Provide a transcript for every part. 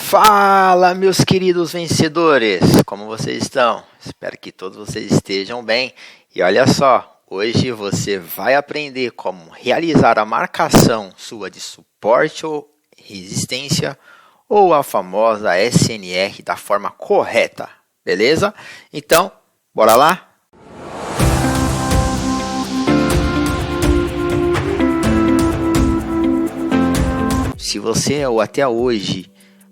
Fala, meus queridos vencedores! Como vocês estão? Espero que todos vocês estejam bem. E olha só, hoje você vai aprender como realizar a marcação sua de suporte ou resistência ou a famosa SNR da forma correta, beleza? Então, bora lá? Se você ou até hoje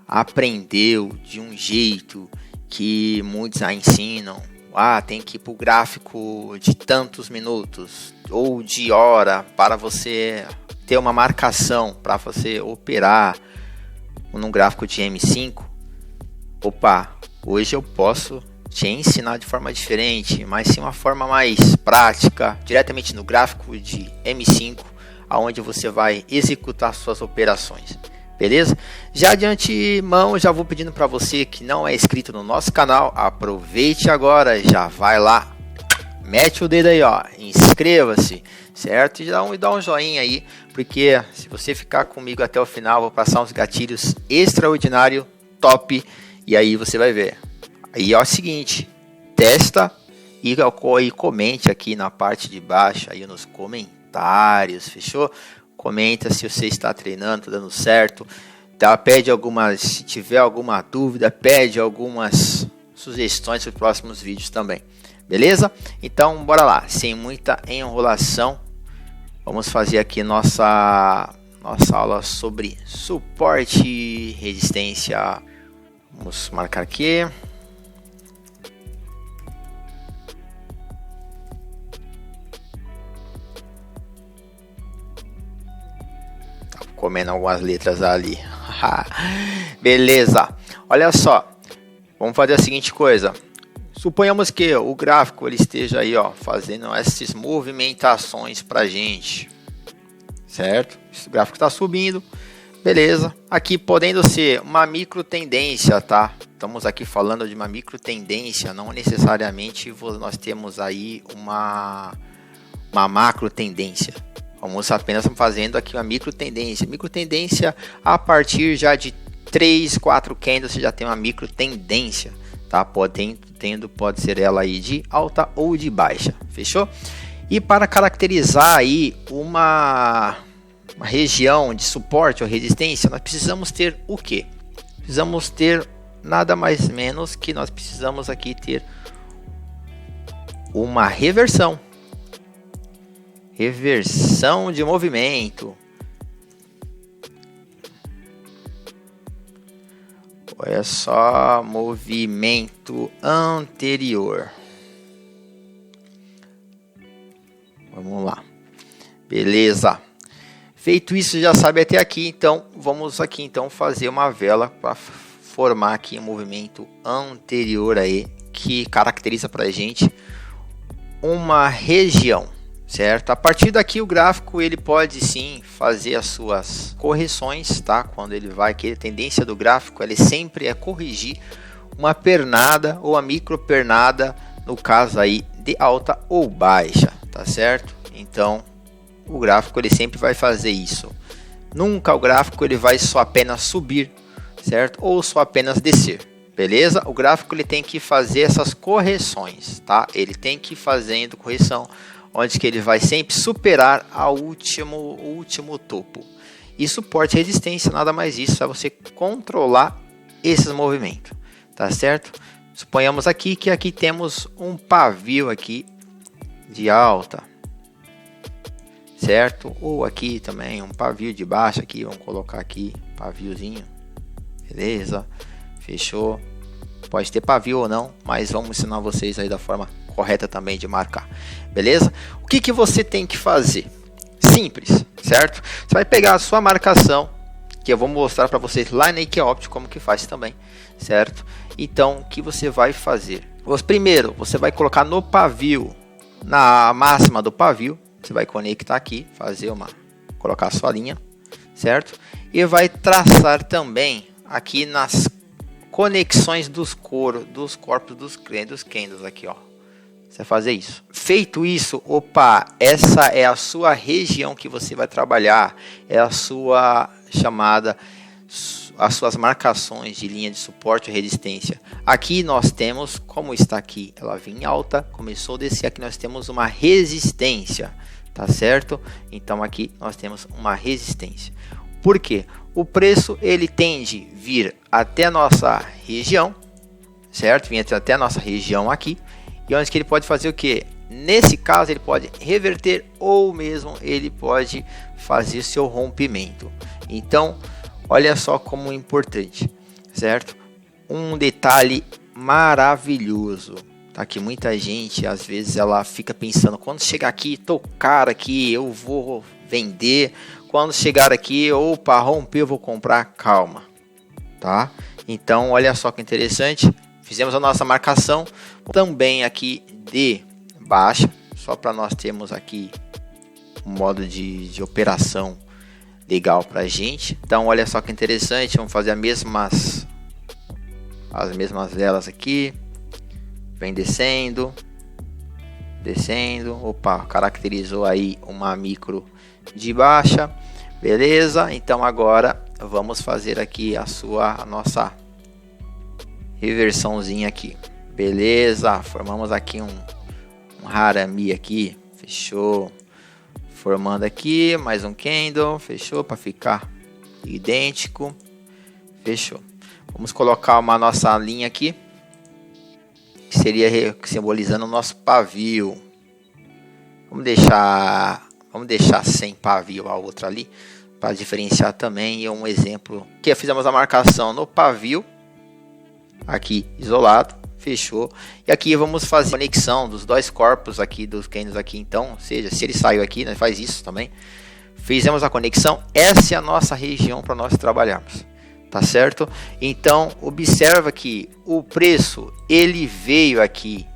aprendeu de um jeito que muitos ensinam, tem que ir para o gráfico de tantos minutos ou de hora para você ter uma marcação, para você operar num gráfico de M5, hoje eu posso te ensinar de forma diferente, mas sim uma forma mais prática, diretamente no gráfico de M5, aonde você vai executar suas operações. Beleza? Já de antemão, já vou pedindo para você que não é inscrito no nosso canal, aproveite agora, já vai lá, mete o dedo aí, ó, inscreva-se, certo? E dá um joinha aí, porque se você ficar comigo até o final, vou passar uns gatilhos extraordinário, top, e aí você vai ver. Aí é o seguinte, testa e comente aqui na parte de baixo, aí nos comentários, fechou? Comenta se você está treinando, está dando certo, tá? Se tiver alguma dúvida, pede algumas sugestões para os próximos vídeos também, beleza? Então, bora lá, sem muita enrolação, vamos fazer aqui nossa aula sobre suporte e resistência. Vamos marcar aqui. Comendo algumas letras ali. Beleza. Olha só. Vamos fazer a seguinte coisa. Suponhamos que o gráfico ele esteja aí, ó, fazendo essas movimentações pra gente. Certo? Esse gráfico está subindo. Beleza. Aqui podendo ser uma micro tendência, tá? Estamos aqui falando de uma micro tendência, não necessariamente nós temos aí uma macro tendência. Vamos apenas fazendo aqui uma micro tendência. Micro tendência, a partir já de 3, 4 candles, você já tem uma micro tendência, tá? Pode ser ela aí de alta ou de baixa, fechou? E para caracterizar aí uma região de suporte ou resistência, nós precisamos ter o quê? Precisamos ter nada mais menos que nós precisamos aqui ter uma reversão de movimento. Olha só, movimento anterior. Vamos lá. Beleza. Feito isso, já sabe até aqui, então vamos aqui então fazer uma vela para formar aqui um movimento anterior aí que caracteriza para a gente uma região. Certo? A partir daqui o gráfico ele pode sim fazer as suas correções, tá? Quando ele vai, que a tendência do gráfico ele sempre é corrigir uma pernada ou a micro pernada, no caso aí de alta ou baixa, tá certo? Então o gráfico ele sempre vai fazer isso. Nunca o gráfico ele vai só apenas subir, certo? Ou só apenas descer. Beleza? O gráfico ele tem que fazer essas correções, tá? Ele tem que ir fazendo correção, onde que ele vai sempre superar o último topo. E suporte e resistência, nada mais isso, é você controlar esses movimentos, tá certo? Suponhamos aqui que aqui temos um pavio aqui de alta, certo? Ou aqui também um pavio de baixa aqui, vamos colocar aqui paviozinho, beleza? Fechou? Pode ter pavio ou não, mas vamos ensinar vocês aí da forma correta também de marcar, beleza? O que você tem que fazer? Simples, certo? Você vai pegar a sua marcação, que eu vou mostrar para vocês lá na Ikeoptics como que faz também, certo? Então, o que você vai fazer? Primeiro, você vai colocar no pavio, na máxima do pavio, você vai conectar aqui, colocar a sua linha, certo? E vai traçar também aqui nas conexões dos corpos dos candles aqui, ó. Você vai fazer isso. Feito isso, essa é a sua região que você vai trabalhar, é a sua chamada as suas marcações de linha de suporte e resistência. Aqui nós temos, como está aqui, ela vem em alta, começou a descer, aqui nós temos uma resistência, tá certo? Então aqui nós temos uma resistência. Por quê? O preço ele tende a vir até a nossa região, certo? Vem até a nossa região aqui, e onde que ele pode fazer o que? Nesse caso ele pode reverter ou mesmo ele pode fazer seu rompimento. Então olha só como é importante, certo? Um detalhe maravilhoso, tá? Que muita gente às vezes ela fica pensando, quando chegar aqui, tocar aqui, eu vou vender. Quando chegar aqui, opa, romper, eu vou comprar. Calma, tá? Então olha só que interessante, fizemos a nossa marcação também aqui de baixa, só para nós termos aqui um modo de operação legal para a gente. Então olha só que interessante, vamos fazer as mesmas velas aqui, vem descendo, opa, caracterizou aí uma micro de baixa, beleza? Então agora vamos fazer aqui a nossa reversãozinha aqui, beleza? Formamos aqui um harami aqui, fechou. Formando aqui mais um candle, fechou, para ficar idêntico, fechou. Vamos colocar uma nossa linha aqui, que seria simbolizando o nosso pavio. Vamos deixar sem pavio a outra ali, para diferenciar também. E um exemplo que fizemos a marcação no pavio, aqui isolado, fechou. E aqui vamos fazer a conexão dos dois corpos aqui dos candles aqui. Então, ou seja, se ele saiu aqui, nós faz isso também. Fizemos a conexão. Essa é a nossa região para nós trabalharmos, tá certo? Então, observa que o preço ele veio aqui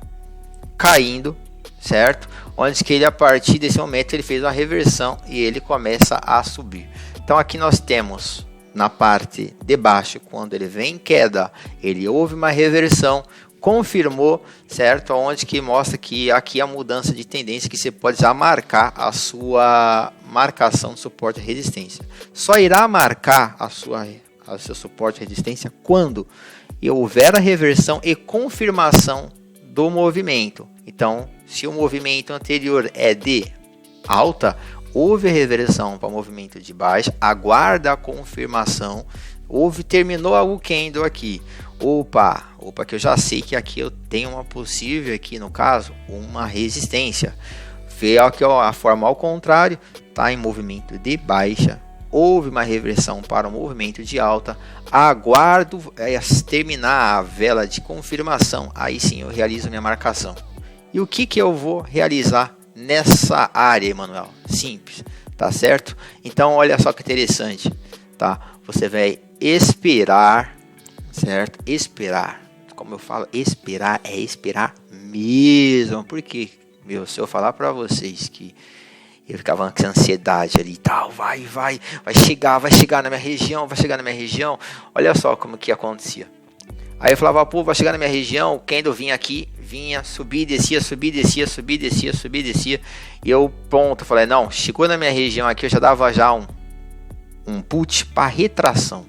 caindo, certo? Onde que ele a partir desse momento ele fez uma reversão e ele começa a subir. Então, aqui nós temos na parte de baixo, quando ele vem em queda, ele houve uma reversão, confirmou, certo? Onde que mostra que aqui a mudança de tendência, que você pode já marcar a sua marcação de suporte e resistência. Só irá marcar o seu suporte e resistência quando houver a reversão e confirmação do movimento. Então, se o movimento anterior é de alta, houve a reversão para o movimento de baixa, aguarda a confirmação, terminou o candle aqui. Opa, que eu já sei que aqui eu tenho uma possível, aqui no caso, uma resistência. Veio aqui a forma ao contrário, está em movimento de baixa, houve uma reversão para o movimento de alta, aguardo terminar a vela de confirmação, aí sim eu realizo minha marcação. E o que eu vou realizar nessa área, Emanuel? Simples, tá certo? Então olha só que interessante, tá? Você vai esperar, certo? Esperar, como eu falo, esperar é esperar mesmo, porque se eu falar para vocês que eu ficava com ansiedade ali e tal, vai chegar na minha região, olha só como que acontecia. Aí eu falava, pô, vai chegar na minha região, o candle vinha, subir, descia, e eu pronto, falei, não, chegou na minha região aqui, eu já dava já um put para retração.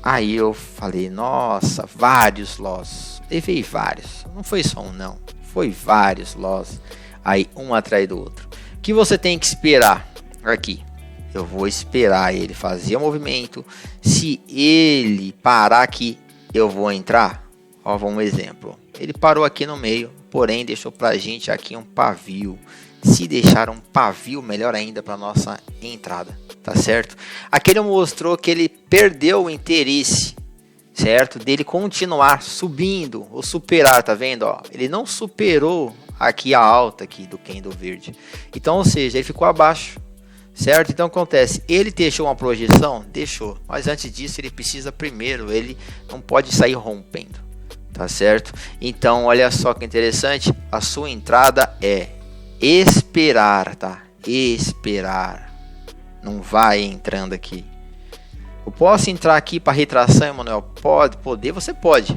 Aí eu falei, nossa, vários loss, levei vários, não foi só um não, foi vários loss, aí um atrás do outro. O que você tem que esperar aqui? Eu vou esperar ele fazer o movimento, se ele parar aqui, eu vou entrar. Ó, um exemplo, ele parou aqui no meio, porém deixou pra gente aqui um pavio. Se deixar um pavio, melhor ainda para nossa entrada, tá certo? Aqui ele mostrou que ele perdeu o interesse, certo? Dele continuar subindo ou superar, tá vendo? Ó, ele não superou aqui a alta aqui do candle verde. Então, ou seja, ele ficou abaixo, certo? Então acontece, ele deixou uma projeção? Deixou, mas antes disso ele precisa primeiro, ele não pode sair rompendo, tá certo? Então olha só que interessante, a sua entrada é esperar, tá? Esperar, não vai entrando aqui. Eu posso entrar aqui para retração, Emanuel? Você pode,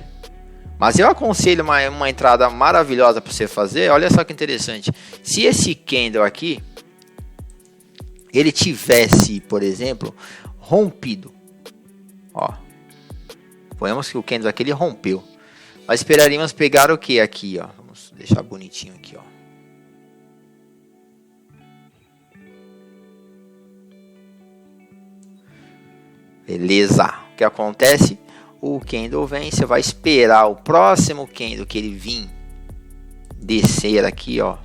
mas eu aconselho uma entrada maravilhosa para você fazer. Olha só que interessante, se esse candle aqui ele tivesse, por exemplo, rompido, Ó. Suponhamos que o candle aqui ele rompeu. Nós esperaríamos pegar o que aqui, ó? Vamos deixar bonitinho aqui, ó. Beleza. O que acontece? O candle vem, você vai esperar o próximo candle que ele vir descer aqui, ó.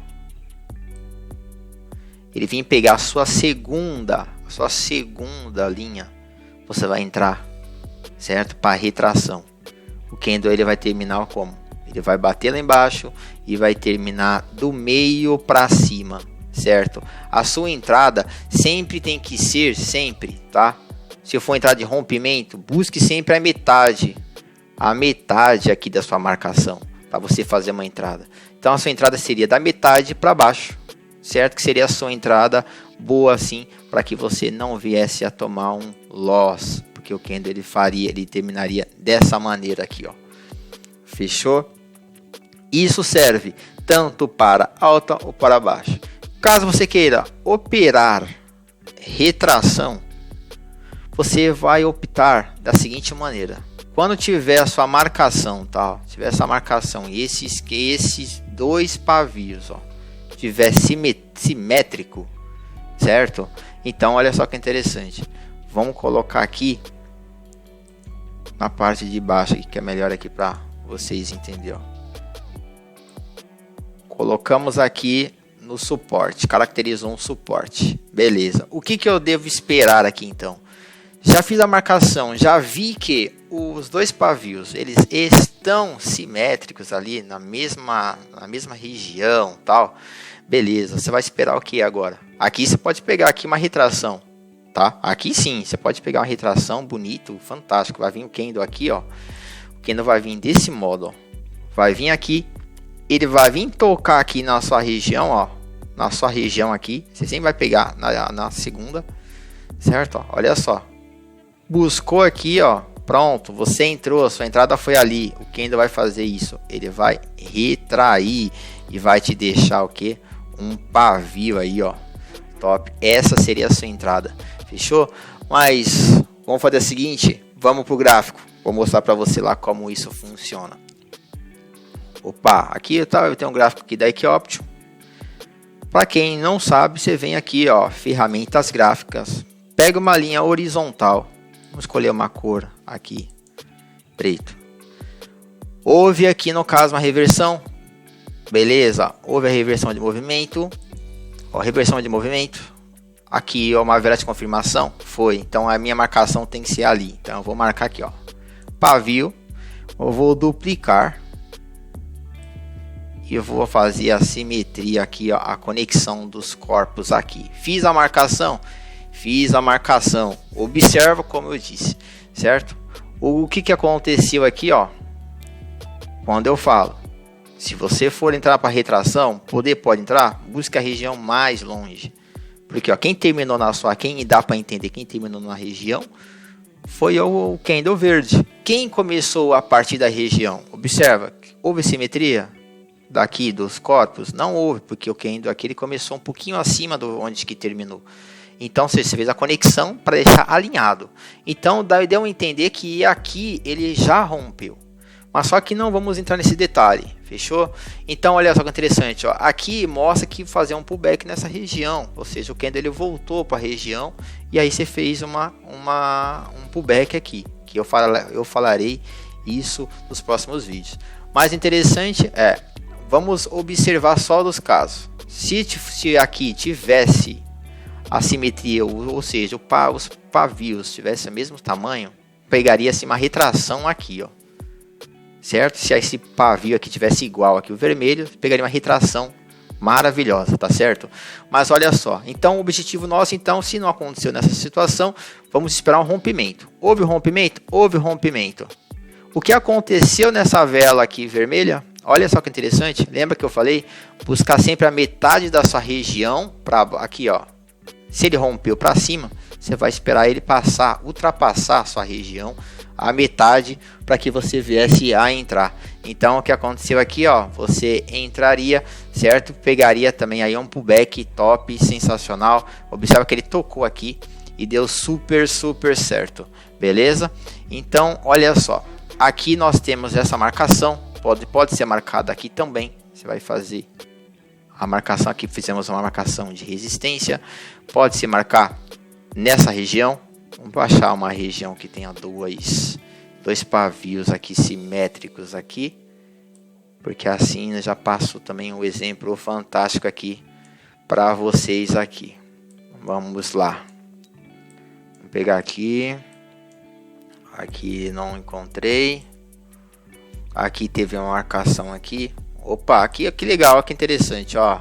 Ele vir pegar a sua segunda linha. Você vai entrar, certo? Para retração. O candle ele vai terminar como? Ele vai bater lá embaixo e vai terminar do meio para cima, certo? A sua entrada sempre tem que ser, sempre, tá? Se for entrar de rompimento, busque sempre a metade aqui da sua marcação, para você fazer uma entrada. Então a sua entrada seria da metade para baixo, certo? Que seria a sua entrada boa assim, para que você não viesse a tomar um loss, porque o candle ele terminaria dessa maneira aqui, ó. Fechou? Isso serve tanto para alta ou para baixo. Caso você queira operar retração, você vai optar da seguinte maneira: quando tiver a sua marcação, tá? Tiver essa marcação e esses dois pavios, ó, tiver simétrico, certo? Então olha só que interessante. Vamos colocar aqui na parte de baixo aqui, que é melhor aqui para vocês entenderem. Colocamos aqui no suporte, caracterizou um suporte. Beleza. O que eu devo esperar aqui então? Já fiz a marcação, já vi que os dois pavios eles estão simétricos ali na mesma região, tal. Beleza, você vai esperar o que agora? Aqui você pode pegar aqui uma retração, tá? Aqui sim, você pode pegar uma retração bonito, fantástico. Vai vir o candle aqui, ó. O candle vai vir desse modo, ó. Vai vir aqui, ele vai vir tocar aqui na sua região, ó. Na sua região aqui, você sempre vai pegar na segunda, certo? Ó, olha só. Buscou aqui, ó, pronto, você entrou, a sua entrada foi ali. O candle vai fazer isso, ele vai retrair e vai te deixar o que? Um pavio aí, ó, top. Essa seria a sua entrada, fechou? Mas vamos fazer o seguinte, vamos pro gráfico, vou mostrar para você lá como isso funciona. Opa, aqui eu tenho um gráfico aqui da Equioption. Para quem não sabe, você vem aqui, ó, ferramentas gráficas, pega uma linha horizontal. Vamos escolher uma cor aqui, preto. Houve aqui no caso uma reversão, beleza? Houve a reversão de movimento, ó, reversão de movimento. Aqui ó, uma vela de confirmação, foi. Então a minha marcação tem que ser ali. Então eu vou marcar aqui, ó, pavio. Eu vou duplicar e eu vou fazer a simetria aqui, ó, a conexão dos corpos aqui. Fiz a marcação. Observa como eu disse, certo? O que aconteceu aqui, ó? Quando eu falo, se você for entrar para retração, pode entrar, busca a região mais longe. Porque ó, quem terminou quem dá para entender quem terminou na região foi o candle verde. Quem começou a partir da região? Observa, houve simetria daqui dos corpos? Não houve, porque o candle aqui ele começou um pouquinho acima do onde que terminou. Então você fez a conexão para deixar alinhado. Então deu a entender que aqui ele já rompeu. Mas só que não vamos entrar nesse detalhe. Fechou? Então olha só que interessante. Ó. Aqui mostra que fazer um pullback nessa região. Ou seja, o candle ele voltou para a região. E aí você fez um pullback aqui. Que eu falarei isso nos próximos vídeos. Mais interessante é, vamos observar só dos casos. Se aqui tivesse a simetria, ou seja, os pavios tivessem o mesmo tamanho, pegaria-se uma retração aqui, ó, certo? Se esse pavio aqui tivesse igual aqui o vermelho, pegaria uma retração maravilhosa, tá certo? Mas olha só, então o objetivo nosso, então, se não aconteceu nessa situação, vamos esperar um rompimento. Houve rompimento? Houve rompimento. O que aconteceu nessa vela aqui vermelha? Olha só que interessante, lembra que eu falei? Buscar sempre a metade da sua região, para aqui, ó. Se ele rompeu para cima, você vai esperar ele ultrapassar a sua região, a metade, para que você viesse a entrar. Então o que aconteceu aqui, ó, você entraria, certo? Pegaria também aí um pullback top, sensacional. Observa que ele tocou aqui e deu super certo, beleza? Então olha só, aqui nós temos essa marcação, pode ser marcada aqui também. Você vai fazer a marcação aqui, fizemos uma marcação de resistência, pode se marcar nessa região. Vamos achar uma região que tenha dois pavios aqui simétricos aqui, porque assim eu já passo também um exemplo fantástico aqui para vocês aqui. Vamos lá, vou pegar aqui não encontrei, aqui teve uma marcação aqui, opa, aqui que legal, que interessante, ó.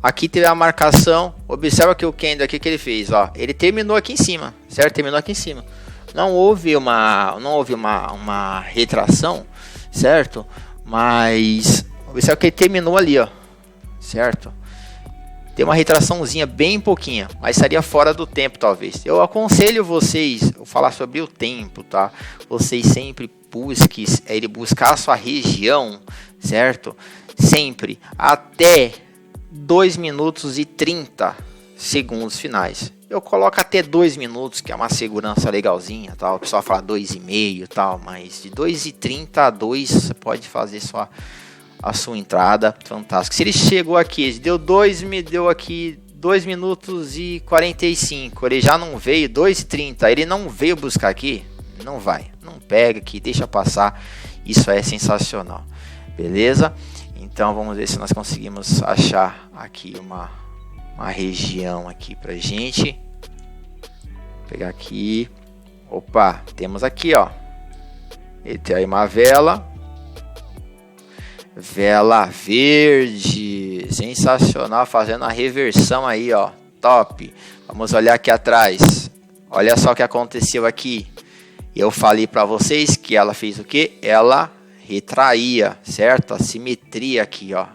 Aqui teve a marcação, observa que o Kendo aqui que ele fez, ó, ele terminou aqui em cima, certo? Terminou aqui em cima. Não houve uma retração, certo? Mas observa que ele terminou ali, ó, certo? Tem uma retraçãozinha bem pouquinha, mas estaria fora do tempo talvez. Eu aconselho vocês a falar sobre o tempo, tá? Vocês sempre buscar a sua região, certo? Sempre até 2 minutos e 30 segundos finais. Eu coloco até 2 minutos, que é uma segurança legalzinha, tal. O pessoal fala 2,5 e tal, mas de 2,30 a 2 você pode fazer a sua entrada. Fantástico. Se ele chegou aqui, me deu aqui 2 minutos e 45, ele já não veio 2,30, ele não veio buscar aqui, não vai, não pega aqui, deixa passar. Isso é sensacional, beleza? Então vamos ver se nós conseguimos achar aqui uma região aqui pra gente. Vou pegar aqui. Opa, temos aqui, ó. Ele tem aí uma vela verde, sensacional, fazendo a reversão aí, ó. Top. Vamos olhar aqui atrás. Olha só o que aconteceu aqui. Eu falei para vocês que ela fez o que? Ela retraía, certo? A simetria aqui, ó.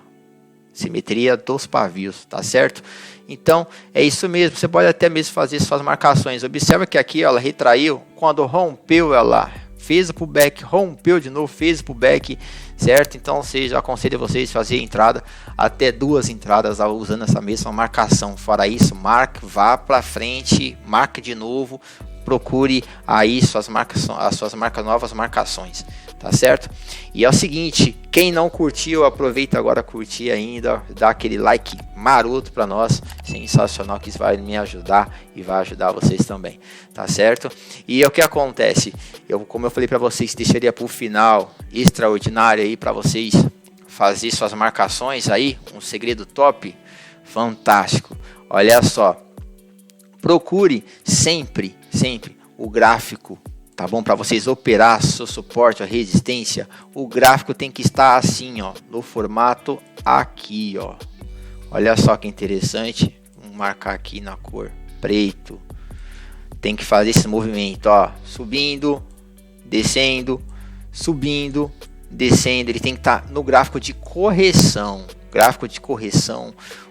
Simetria dos pavios, tá certo? Então, é isso mesmo. Você pode até mesmo fazer suas marcações. Observa que aqui, ó, ela retraiu. Quando rompeu, ela fez o pullback, rompeu de novo, fez o pullback, certo? Então, ou seja, aconselho vocês a fazer entrada, até 2 entradas usando essa mesma marcação. Fora isso, marque, vá para frente, marque de novo. Procure aí as suas novas marcações, tá certo? E é o seguinte, quem não curtiu, aproveita agora curtir ainda, dá aquele like maroto para nós, sensacional, que isso vai me ajudar e vai ajudar vocês também, tá certo? E o que acontece? Como eu falei para vocês, deixaria para o final extraordinário aí para vocês fazer suas marcações aí, um segredo top, fantástico. Olha só, procure sempre o gráfico, tá bom? Para vocês operar seu suporte, a resistência, o gráfico tem que estar assim, ó, no formato aqui, ó. Olha só que interessante. Vamos marcar aqui na cor preto. Tem que fazer esse movimento, ó, subindo, descendo, subindo, descendo. Ele tem que estar no gráfico de correção,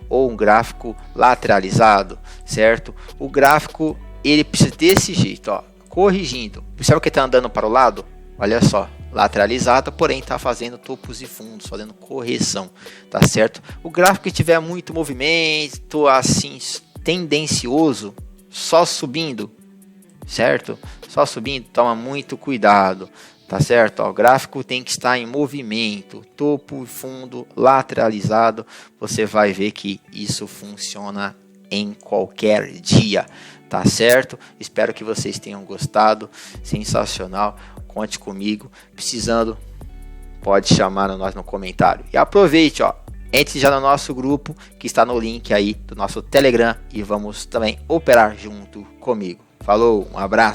ou um gráfico lateralizado, certo? O gráfico ele precisa desse jeito, ó, corrigindo. Percebe que está andando para o lado? Olha só, lateralizado, porém está fazendo topos e fundos, fazendo correção, tá certo? O gráfico que tiver muito movimento, assim, tendencioso, só subindo, certo? Só subindo, toma muito cuidado, tá certo? Ó, o gráfico tem que estar em movimento, topo e fundo, lateralizado. Você vai ver que isso funciona em qualquer dia, tá certo? Espero que vocês tenham gostado, sensacional. Conte comigo, precisando, pode chamar nós no comentário. E aproveite, ó, entre já no nosso grupo, que está no link aí do nosso Telegram, e vamos também operar junto comigo. Falou, um abraço.